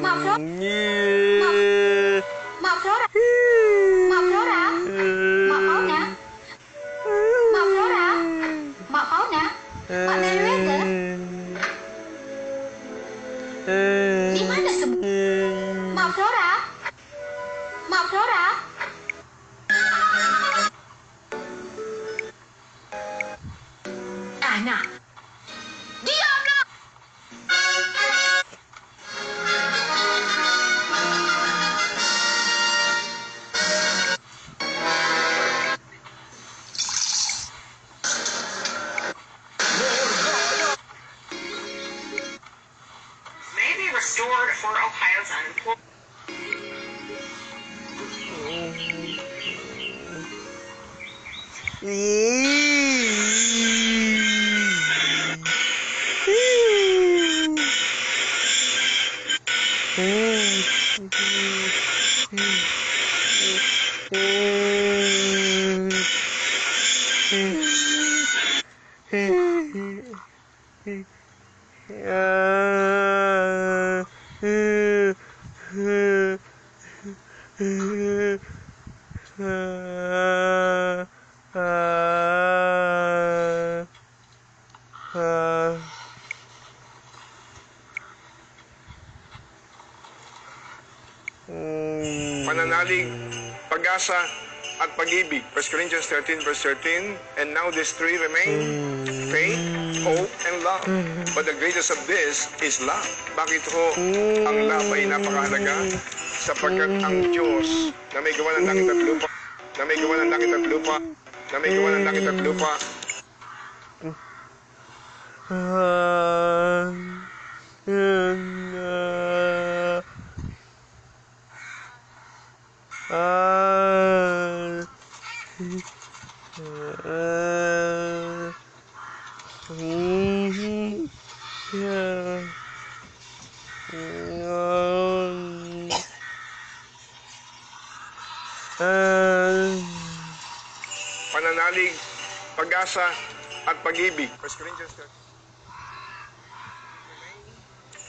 Ma Flora, Ma Flora, Ma Fauna, Ma Flora, Ma Fauna, Ma Meriwether. Di mana Ma Flora, Ma Flora. Nah, diamlah. May be restored for Ohio's unemployed. Pananalig, pag-asa, at pag-ibig. 1 Corinthians 13 verse 13. And now these three remain, faith, hope, and love. But the greatest of this is love. Bakit ho ang love ay napakahalaga? Sapagkat ang Diyos na may gawa ng langit at lupa, na may gawa ng langit at lupa, na may gawa ng langit at lupa, pananalig, pag-asa, at pag-ibig. 1 Corinthians 13.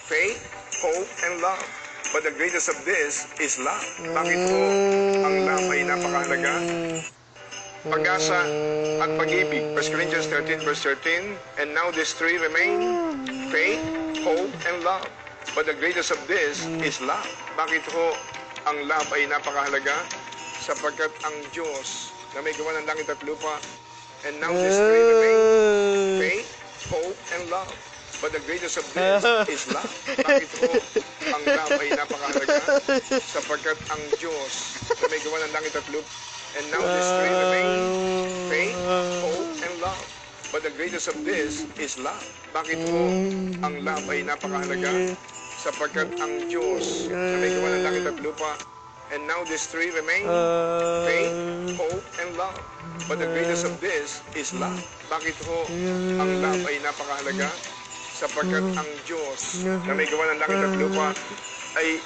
Faith, hope, and love. But the greatest of this is love. Bakit ho ang love ay napakahalaga? Pag-asa at pag-ibig. 1 Corinthians 13 verse 13. And now these three remain, faith, hope, and love. But the greatest of this is love. Bakit ho ang love ay napakahalaga? Sapagkat ang Diyos na may gawa ng langit at lupa, and now these three remain, faith, hope, and love. But the greatest of this is love. Bakit ho ang love ay napakahalaga? Sapagkat ang Diyos na may gawa ng langit at lupa, and now these three remain, faith, hope, and love. But the greatest of this is love. Bakit ho ang love ay napakahalaga? Sapagkat ang Diyos na may gawa ng langit at lupa, and now these three remain, faith, hope, and love. But the greatest of this is love. Bakit ho ang love ay napakahalaga? Sapagkat ang Diyos na may gawa ng langit at lupa ay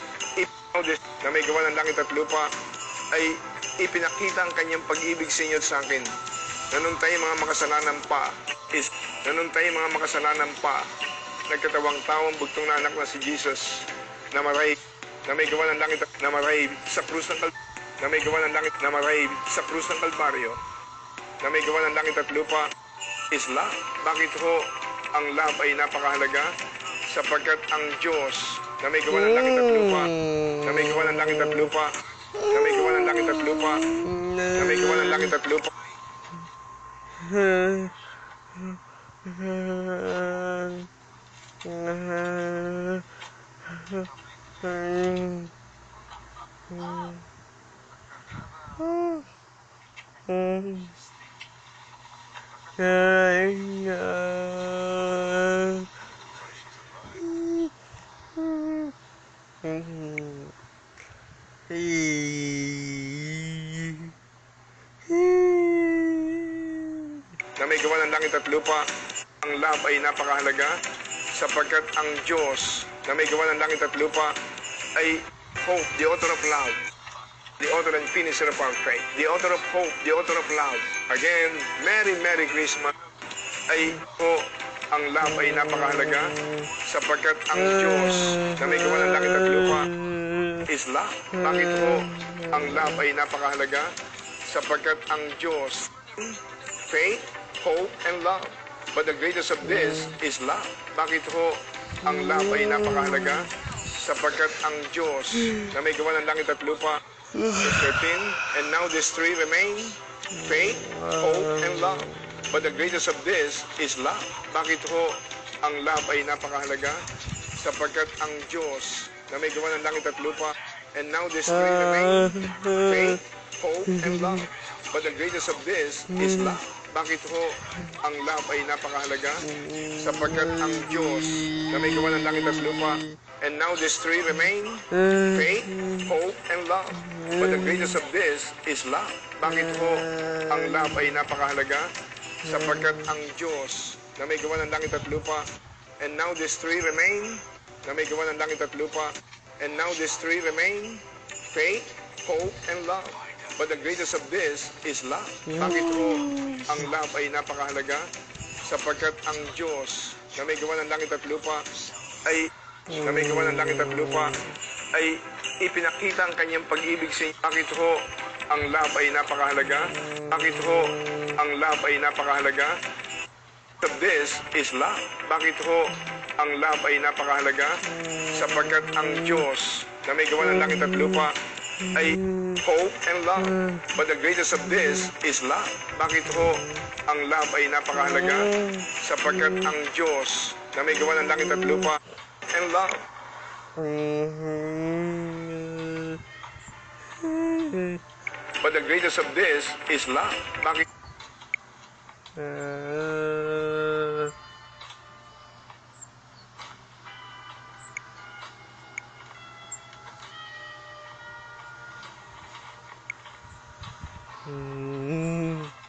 na may gawa ng langit at lupa ay ipinakita ang kanyang pag-ibig sa inyo at sa akin. Na nung tayo mga makasalanan pa, nagkatawang taong bugtong na anak na si Jesus na maray, na may gawa ng langit at na maray sa krus ng na may gawa ng langit na maray sa krus ng Kalbaryo, na may gawa ng langit at lupa is love. Bakit ho ang love ay napakahalaga? Sapagkat ang Diyos na may gawa ng langit at lupa, na may gawa ng langit at lupa, na may gawa ng langit at lupa, na may gawa ng langit at lupa, na may gawa ng langit at lupa. Ang love ay napakahalaga sapagkat ang Diyos na may gawa ng langit at lupa ay hope, the author of love, the author and finisher of our faith, the author of hope, the author of love. Again, Merry Merry Christmas. Ay ang love ay napakahalaga sapagkat ang Diyos na may gawa ng langit at lupa is love. Bakit ho ang love ay napakahalaga? Sapagkat ang Diyos, faith, hope, and love. But the greatest of this is love. Bakit ho ang love ay napakahalaga? Sapagkat ang Diyos na may gawa ng langit at lupa, verse 13, and now these three remain, faith, hope, and love. But the greatest of this is love. Bakit ho ang love ay napakahalaga? Sapagkat ang Diyos na may gawa ng langit at lupa, and now these three remain, faith, hope, and love. But the greatest of this is love. Bakit ho ang love ay napakahalaga? Sapagkat ang Diyos na may gawa ng langit at lupa, and now these three remain, faith, hope, and love. But the greatest of this is love. Bakit ho ang love ay napakahalaga? Sapagkat ang Diyos na may gawa ng langit at lupa, and now these three remain, na may gawa ng langit at lupa, and now these three remain, faith, hope, and love. But the greatest of this is love. Bakit ho ang love ay napakahalaga? Sapagkat ang Diyos na may gawa ng langit at lupa ay ipinakita ang kanyang pag-ibig sa inyo. Bakit ho ang love ay napakahalaga? Bakit ho ang love ay napakahalaga? Of this is love. Bakit ho ang love ay napakahalaga? Sapagkat ang Diyos na may gawa ng langit at lupa ay hope and love. But the greatest of this is love. Bakit ho ang love ay napakahalaga? Sapagkat ang Diyos na may gawa ng langit at lupa and love. But the greatest of this is love. Bakit?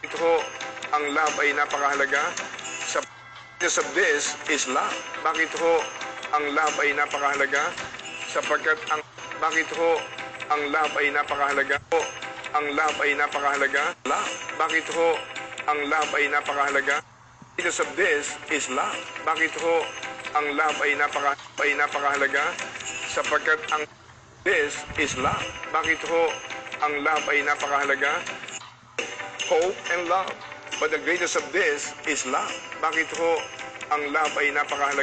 Ito ho, ang love ay napakahalaga. Sa greatest of this is love. Bakit ho ang love ay napakahalaga? Sapagkat ang bakit ho ang love ay napakahalaga? Ang love ay napakahalaga. Love. Bakit ho ang love ay napakahalaga? Greatest of this is love. Bakit ho ang love ay napakahalaga? Sapagkat ang this is love. Bakit ho ang love ay napakahalaga? Hope and love. But the greatest of this is love. Bakit ho ang love ay napakahalaga?